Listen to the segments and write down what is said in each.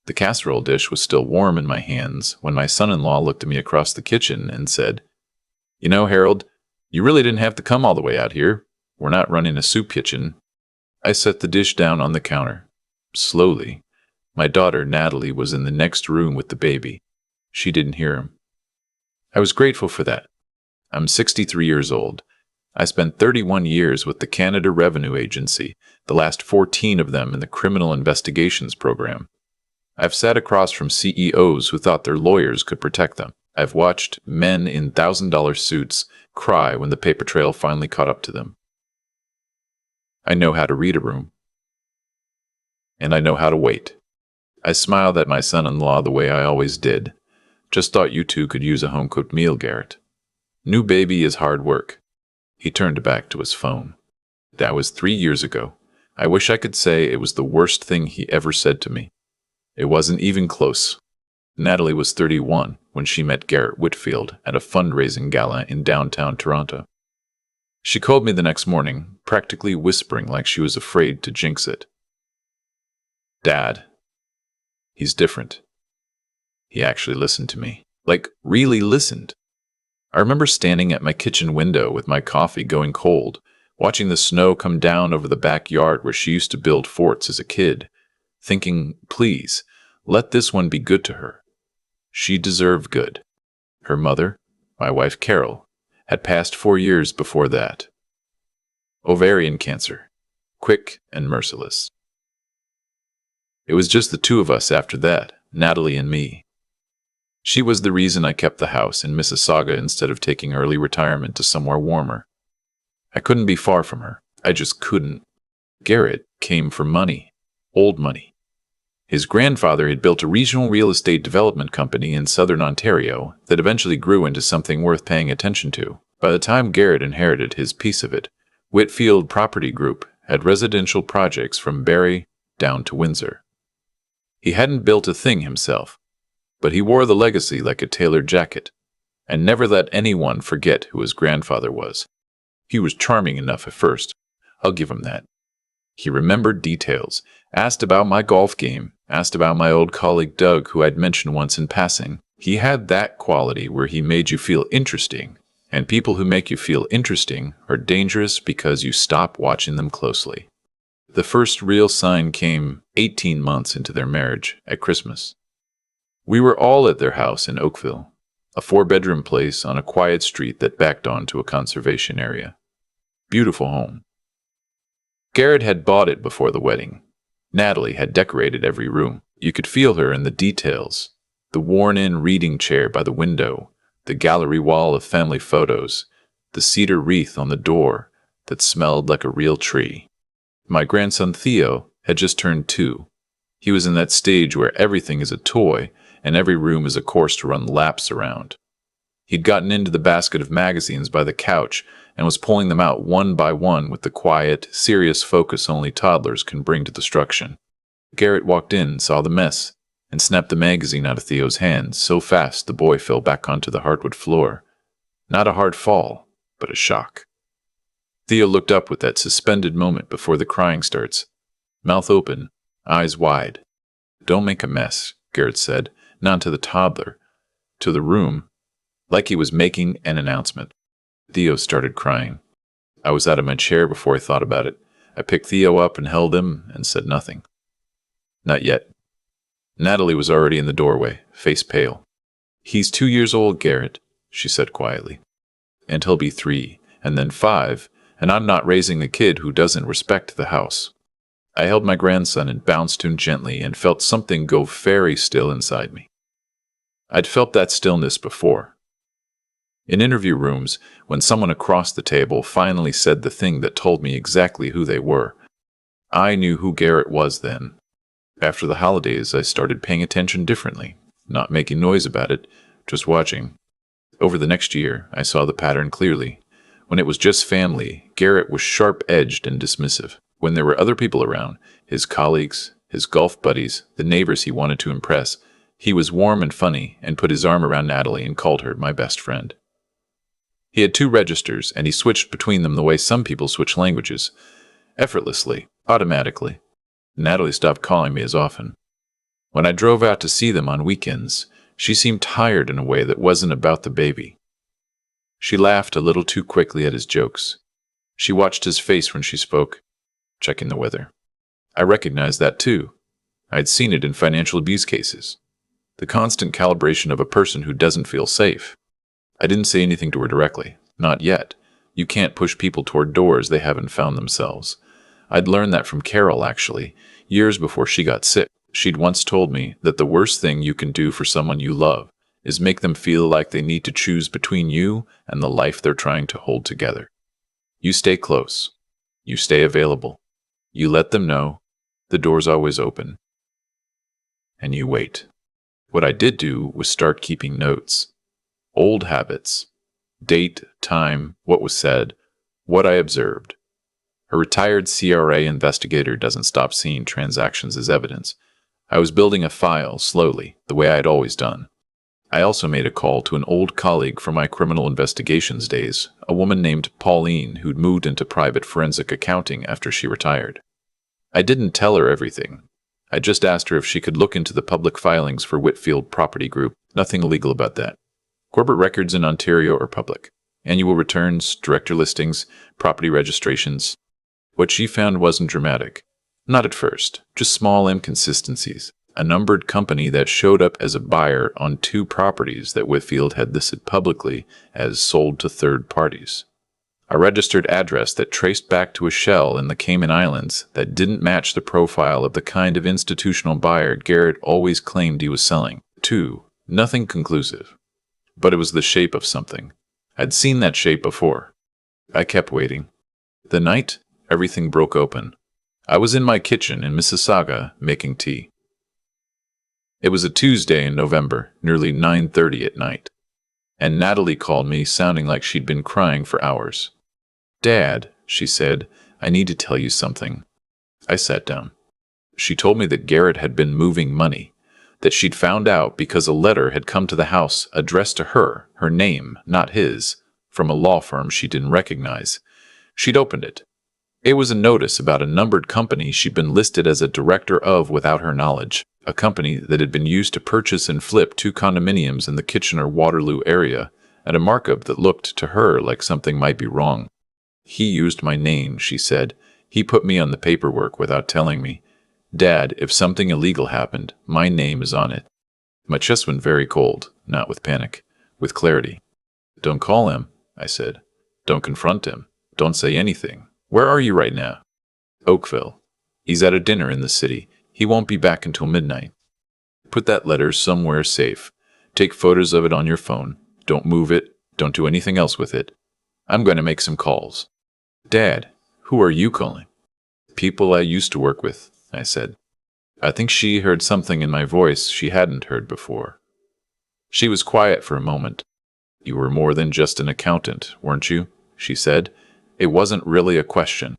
The casserole dish was still warm in my hands when my son-in-law looked at me across the kitchen and said, "You know, Harold, you really didn't have to come all the way out here. We're not running a soup kitchen." I set the dish down on the counter. Slowly. My daughter, Natalie, was in the next room with the baby. She didn't hear him. I was grateful for that. I'm 63 years old. I spent 31 years with the Canada Revenue Agency, the last 14 of them in the Criminal Investigations Program. I've sat across from CEOs who thought their lawyers could protect them. I've watched men in $1,000 suits cry when the paper trail finally caught up to them. I know how to read a room. And I know how to wait. I smiled at my son-in-law the way I always did. Just thought you two could use a home-cooked meal, Garrett. New baby is hard work. He turned back to his phone. That was 3 years ago. I wish I could say it was the worst thing he ever said to me. It wasn't even close. Natalie was 31 when she met Garrett Whitfield at a fundraising gala in downtown Toronto. She called me the next morning, practically whispering like she was afraid to jinx it. "Dad, he's different." He actually listened to me. Like, really listened. I remember standing at my kitchen window with my coffee going cold, watching the snow come down over the backyard where she used to build forts as a kid, thinking, please, let this one be good to her. She deserved good. Her mother, my wife Carol, had passed 4 years before that. Ovarian cancer, quick and merciless. It was just the two of us after that, Natalie and me. She was the reason I kept the house in Mississauga instead of taking early retirement to somewhere warmer. I couldn't be far from her. I just couldn't. Garrett came for money, old money. His grandfather had built a regional real estate development company in southern Ontario that eventually grew into something worth paying attention to. By the time Garrett inherited his piece of it, Whitfield Property Group had residential projects from Barrie down to Windsor. He hadn't built a thing himself, but he wore the legacy like a tailored jacket, and never let anyone forget who his grandfather was. He was charming enough at first, I'll give him that. He remembered details, asked about my golf game, asked about my old colleague Doug, who I'd mentioned once in passing. He had that quality where he made you feel interesting, and people who make you feel interesting are dangerous because you stop watching them closely. The first real sign came 18 months into their marriage at Christmas. We were all at their house in Oakville, a 4-bedroom place on a quiet street that backed onto a conservation area. Beautiful home. Garrett had bought it before the wedding. Natalie had decorated every room. You could feel her in the details. The worn-in reading chair by the window, the gallery wall of family photos, the cedar wreath on the door that smelled like a real tree. My grandson Theo had just turned 2. He was in that stage where everything is a toy and every room is a course to run laps around. He'd gotten into the basket of magazines by the couch and was pulling them out one by one with the quiet, serious focus only toddlers can bring to destruction. Garrett walked in, saw the mess, and snapped the magazine out of Theo's hands so fast the boy fell back onto the hardwood floor. Not a hard fall, but a shock. Theo looked up with that suspended moment before the crying starts. Mouth open, eyes wide. "Don't make a mess," Garrett said, not to the toddler, to the room, like he was making an announcement. Theo started crying. I was out of my chair before I thought about it. I picked Theo up and held him and said nothing. Not yet. Natalie was already in the doorway, face pale. "He's 2 years old, Garrett," she said quietly. "And he'll be 3, and then 5, and I'm not raising a kid who doesn't respect the house." I held my grandson and bounced him gently and felt something go very still inside me. I'd felt that stillness before. In interview rooms, when someone across the table finally said the thing that told me exactly who they were, I knew who Garrett was then. After the holidays, I started paying attention differently, not making noise about it, just watching. Over the next year, I saw the pattern clearly. When it was just family, Garrett was sharp-edged and dismissive. When there were other people around, his colleagues, his golf buddies, the neighbors he wanted to impress, he was warm and funny and put his arm around Natalie and called her my best friend. He had 2 registers, and he switched between them the way some people switch languages. Effortlessly, automatically. Natalie stopped calling me as often. When I drove out to see them on weekends, she seemed tired in a way that wasn't about the baby. She laughed a little too quickly at his jokes. She watched his face when she spoke, checking the weather. I recognized that too. I'd seen it in financial abuse cases. The constant calibration of a person who doesn't feel safe. I didn't say anything to her directly. Not yet. You can't push people toward doors they haven't found themselves. I'd learned that from Carol, actually, years before she got sick. She'd once told me that the worst thing you can do for someone you love is make them feel like they need to choose between you and the life they're trying to hold together. You stay close. You stay available. You let them know the door's always open. And you wait. What I did do was start keeping notes. Old habits. Date, time, what was said, what I observed. A retired CRA investigator doesn't stop seeing transactions as evidence. I was building a file slowly, the way I had always done. I also made a call to an old colleague from my criminal investigations days, a woman named Pauline who'd moved into private forensic accounting after she retired. I didn't tell her everything. I just asked her if she could look into the public filings for Whitfield Property Group. Nothing illegal about that. Corporate records in Ontario are public. Annual returns, director listings, property registrations. What she found wasn't dramatic. Not at first, just small inconsistencies. A numbered company that showed up as a buyer on 2 properties that Whitfield had listed publicly as sold to third parties. A registered address that traced back to a shell in the Cayman Islands that didn't match the profile of the kind of institutional buyer Garrett always claimed he was selling. 2. Nothing conclusive. But it was the shape of something. I'd seen that shape before. I kept waiting. The night, everything broke open. I was in my kitchen in Mississauga making tea. It was a Tuesday in November, nearly 9:30 at night. And Natalie called me, sounding like she'd been crying for hours. "Dad," she said, "I need to tell you something." I sat down. She told me that Garrett had been moving money, that she'd found out because a letter had come to the house addressed to her name, not his, from a law firm she didn't recognize. She'd opened it. It was a notice about a numbered company she'd been listed as a director of without her knowledge, a company that had been used to purchase and flip 2 condominiums in the Kitchener-Waterloo area at a markup that looked to her like something might be wrong. "He used my name," she said. "He put me on the paperwork without telling me. Dad, if something illegal happened, my name is on it." My chest went very cold, not with panic, with clarity. "Don't call him," I said. "Don't confront him. Don't say anything. Where are you right now?" "Oakville. He's at a dinner in the city. He won't be back until midnight." "Put that letter somewhere safe. Take photos of it on your phone. Don't move it. Don't do anything else with it. I'm going to make some calls." "Dad, who are you calling?" "People I used to work with," I said. I think she heard something in my voice she hadn't heard before. She was quiet for a moment. "You were more than just an accountant, weren't you?" she said. It wasn't really a question.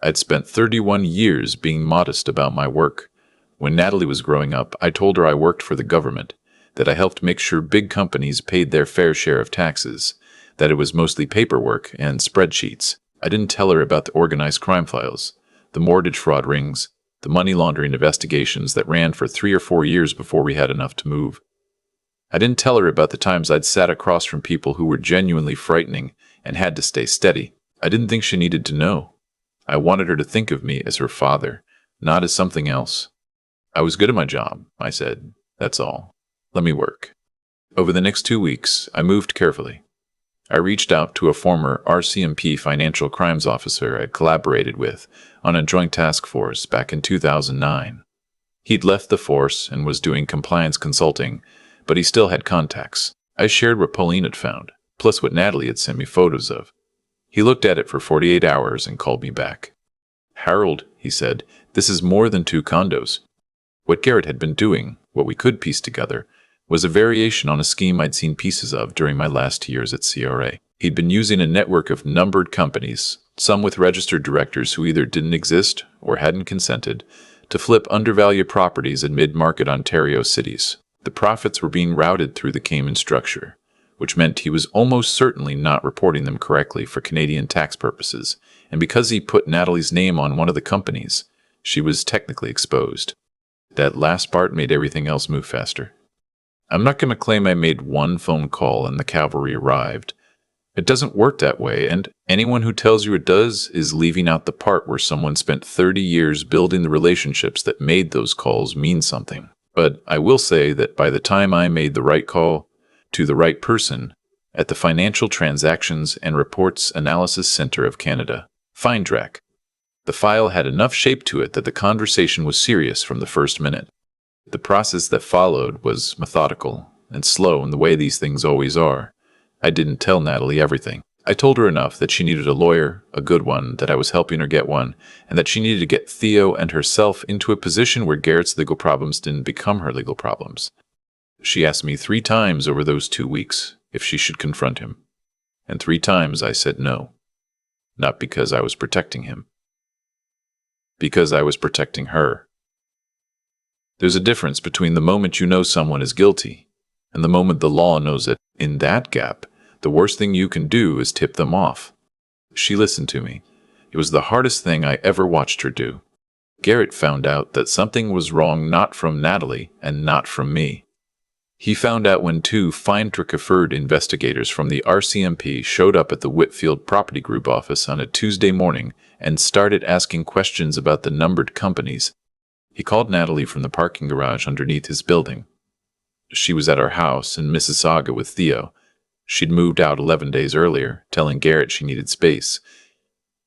I'd spent 31 years being modest about my work. When Natalie was growing up, I told her I worked for the government, that I helped make sure big companies paid their fair share of taxes, that it was mostly paperwork and spreadsheets. I didn't tell her about the organized crime files, the mortgage fraud rings, the money laundering investigations that ran for 3 or 4 years before we had enough to move. I didn't tell her about the times I'd sat across from people who were genuinely frightening and had to stay steady. I didn't think she needed to know. I wanted her to think of me as her father, not as something else. "I was good at my job," I said. "That's all. Let me work." Over the next 2 weeks, I moved carefully. I reached out to a former RCMP financial crimes officer I'd collaborated with on a joint task force back in 2009. He'd left the force and was doing compliance consulting, but he still had contacts. I shared what Pauline had found, plus what Natalie had sent me photos of. He looked at it for 48 hours and called me back. "Harold," he said, "this is more than 2 condos. What Garrett had been doing, what we could piece together, was a variation on a scheme I'd seen pieces of during my last years at CRA. He'd been using a network of numbered companies, some with registered directors who either didn't exist or hadn't consented, to flip undervalued properties in mid-market Ontario cities. The profits were being routed through the Cayman structure, which meant he was almost certainly not reporting them correctly for Canadian tax purposes, and because he put Natalie's name on one of the companies, she was technically exposed. That last part made everything else move faster. I'm not going to claim I made one phone call and the cavalry arrived. It doesn't work that way, and anyone who tells you it does is leaving out the part where someone spent 30 years building the relationships that made those calls mean something. But I will say that by the time I made the right call to the right person at the Financial Transactions and Reports Analysis Center of Canada, FINDRAC, the file had enough shape to it that the conversation was serious from the first minute. The process that followed was methodical and slow in the way these things always are. I didn't tell Natalie everything. I told her enough that she needed a lawyer, a good one, that I was helping her get one, and that she needed to get Theo and herself into a position where Garrett's legal problems didn't become her legal problems. She asked me 3 times over those 2 weeks if she should confront him, and 3 times I said no. Not because I was protecting him. Because I was protecting her. There's a difference between the moment you know someone is guilty and the moment the law knows it. In that gap, the worst thing you can do is tip them off. She listened to me. It was the hardest thing I ever watched her do. Garrett found out that something was wrong not from Natalie and not from me. He found out when 2 FINDRAC investigators from the RCMP showed up at the Whitfield Property Group office on a Tuesday morning and started asking questions about the numbered companies. He called Natalie from the parking garage underneath his building. She was at our house in Mississauga with Theo. She'd moved out 11 days earlier, telling Garrett she needed space.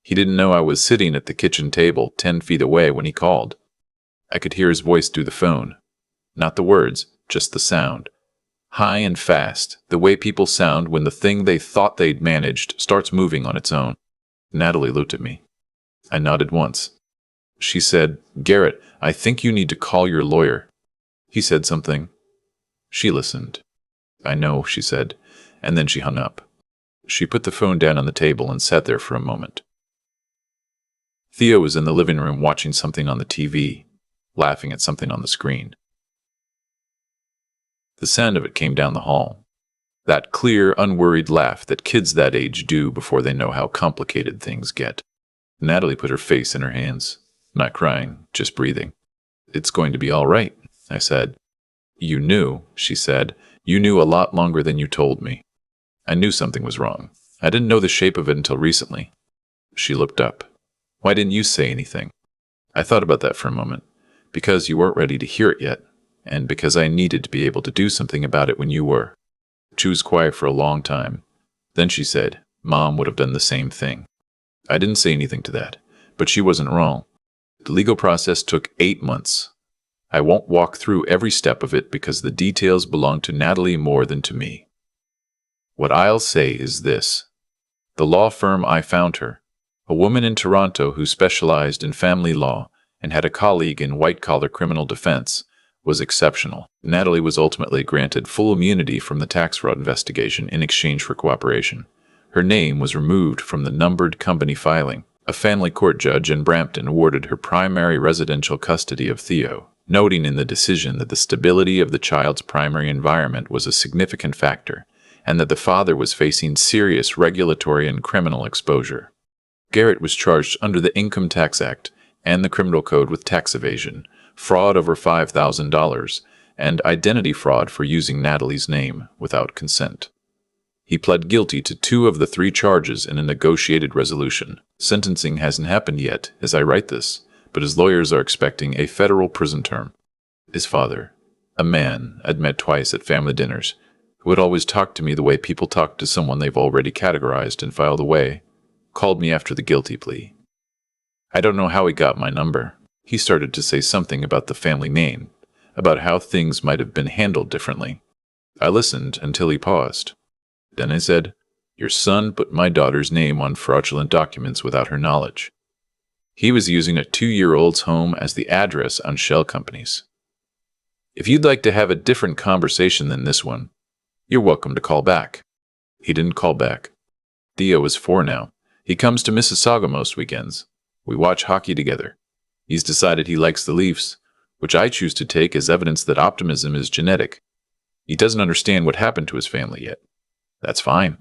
He didn't know I was sitting at the kitchen table 10 feet away when he called. I could hear his voice through the phone. Not the words, just the sound. High and fast, the way people sound when the thing they thought they'd managed starts moving on its own. Natalie looked at me. I nodded once. She said, "Garrett, I think you need to call your lawyer." He said something. She listened. "I know," she said, and then she hung up. She put the phone down on the table and sat there for a moment. Theo was in the living room watching something on the TV, laughing at something on the screen. The sound of it came down the hall. That clear, unworried laugh that kids that age do before they know how complicated things get. Natalie put her face in her hands, not crying, just breathing. "It's going to be all right," I said. "You knew," she said. "You knew a lot longer than you told me." I knew something was wrong. I didn't know the shape of it until recently. She looked up. "Why didn't you say anything?" I thought about that for a moment. Because you weren't ready to hear it yet, and because I needed to be able to do something about it when you were. She was quiet for a long time. Then she said, "Mom would have done the same thing." I didn't say anything to that, but she wasn't wrong. The legal process took 8 months. I won't walk through every step of it because the details belong to Natalie more than to me. What I'll say is this. The law firm I found her, a woman in Toronto who specialized in family law and had a colleague in white-collar criminal defense, was exceptional. Natalie was ultimately granted full immunity from the tax fraud investigation in exchange for cooperation. Her name was removed from the numbered company filing. A family court judge in Brampton awarded her primary residential custody of Theo, noting in the decision that the stability of the child's primary environment was a significant factor, and that the father was facing serious regulatory and criminal exposure. Garrett was charged under the Income Tax Act and the Criminal Code with tax evasion, fraud over $5,000, and identity fraud for using Natalie's name without consent. He pled guilty to 2 of the 3 charges in a negotiated resolution. Sentencing hasn't happened yet as I write this, but his lawyers are expecting a federal prison term. His father, a man I'd met twice at family dinners, who would always talk to me the way people talk to someone they've already categorized and filed away, called me after the guilty plea. I don't know how he got my number. He started to say something about the family name, about how things might have been handled differently. I listened until he paused. Then I said, "Your son put my daughter's name on fraudulent documents without her knowledge. He was using a 2-year-old's home as the address on shell companies. If you'd like to have a different conversation than this one, you're welcome to call back." He didn't call back. Theo is 4 now. He comes to Mississauga most weekends. We watch hockey together. He's decided he likes the Leafs, which I choose to take as evidence that optimism is genetic. He doesn't understand what happened to his family yet. That's fine.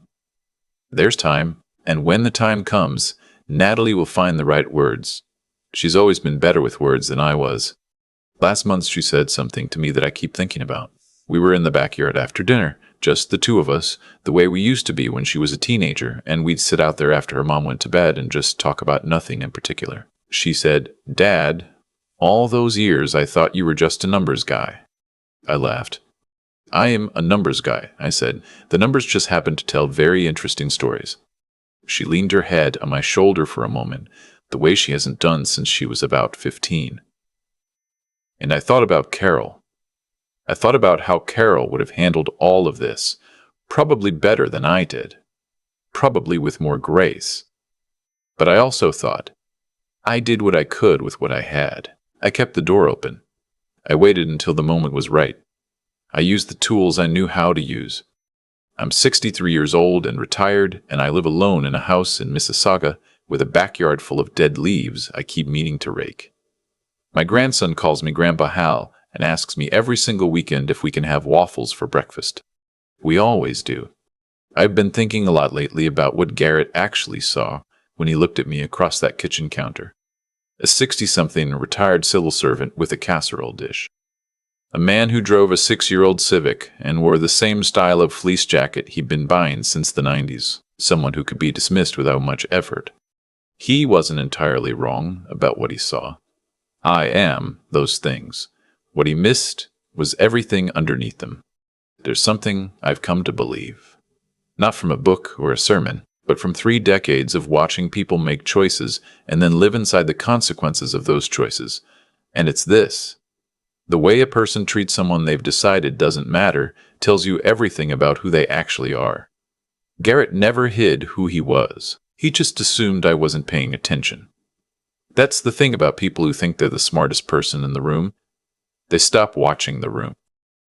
There's time, and when the time comes, Natalie will find the right words. She's always been better with words than I was. Last month she said something to me that I keep thinking about. We were in the backyard after dinner, just the two of us, the way we used to be when she was a teenager, and we'd sit out there after her mom went to bed and just talk about nothing in particular. She said, "Dad, all those years I thought you were just a numbers guy." I laughed. "I am a numbers guy," I said. "The numbers just happen to tell very interesting stories." She leaned her head on my shoulder for a moment, the way she hasn't done since she was about 15. And I thought about Carol. I thought about how Carol would have handled all of this, probably better than I did, probably with more grace. But I also thought, I did what I could with what I had. I kept the door open. I waited until the moment was right. I used the tools I knew how to use. I'm 63 years old and retired, and I live alone in a house in Mississauga with a backyard full of dead leaves I keep meaning to rake. My grandson calls me Grandpa Hal and asks me every single weekend if we can have waffles for breakfast. We always do. I've been thinking a lot lately about what Garrett actually saw when he looked at me across that kitchen counter. A 60-something retired civil servant with a casserole dish. A man who drove a 6-year-old Civic and wore the same style of fleece jacket he'd been buying since the 90s. Someone who could be dismissed without much effort. He wasn't entirely wrong about what he saw. I am those things. What he missed was everything underneath them. There's something I've come to believe. Not from a book or a sermon, but from 3 decades of watching people make choices and then live inside the consequences of those choices. And it's this. The way a person treats someone they've decided doesn't matter tells you everything about who they actually are. Garrett never hid who he was. He just assumed I wasn't paying attention. That's the thing about people who think they're the smartest person in the room. They stop watching the room.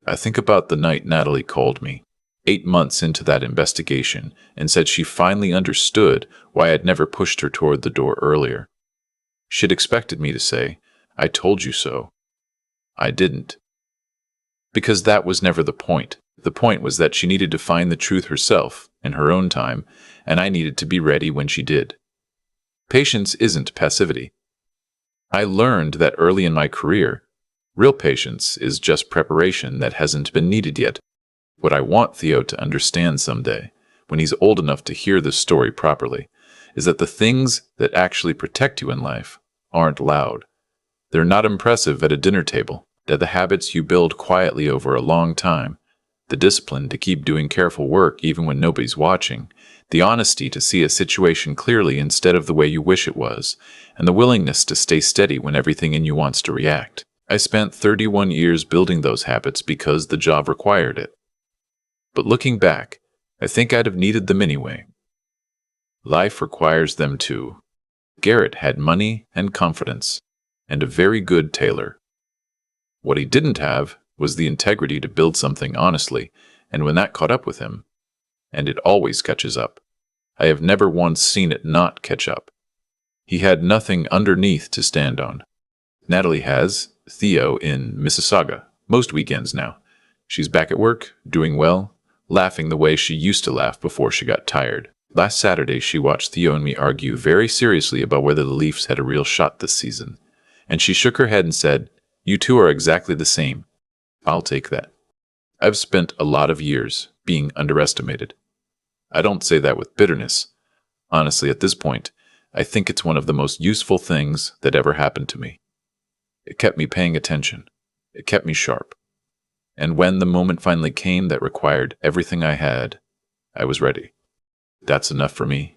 I think about the night Natalie called me, 8 months into that investigation, and said she finally understood why I'd never pushed her toward the door earlier. She'd expected me to say, "I told you so." I didn't. Because that was never the point. The point was that she needed to find the truth herself, in her own time, and I needed to be ready when she did. Patience isn't passivity. I learned that early in my career. Real patience is just preparation that hasn't been needed yet. What I want Theo to understand someday, when he's old enough to hear this story properly, is that the things that actually protect you in life aren't loud. They're not impressive at a dinner table. They're the habits you build quietly over a long time. The discipline to keep doing careful work even when nobody's watching. The honesty to see a situation clearly instead of the way you wish it was. And the willingness to stay steady when everything in you wants to react. I spent 31 years building those habits because the job required it. But looking back, I think I'd have needed them anyway. Life requires them too. Garrett had money and confidence, and a very good tailor. What he didn't have was the integrity to build something honestly, and when that caught up with him, and it always catches up, I have never once seen it not catch up. He had nothing underneath to stand on. Natalie has Theo in Mississauga most weekends now. She's back at work, doing well, laughing the way she used to laugh before she got tired. Last Saturday, she watched Theo and me argue very seriously about whether the Leafs had a real shot this season. And she shook her head and said, "You two are exactly the same. I'll take that." I've spent a lot of years being underestimated. I don't say that with bitterness. Honestly, at this point, I think it's one of the most useful things that ever happened to me. It kept me paying attention. It kept me sharp. And when the moment finally came that required everything I had, I was ready. That's enough for me.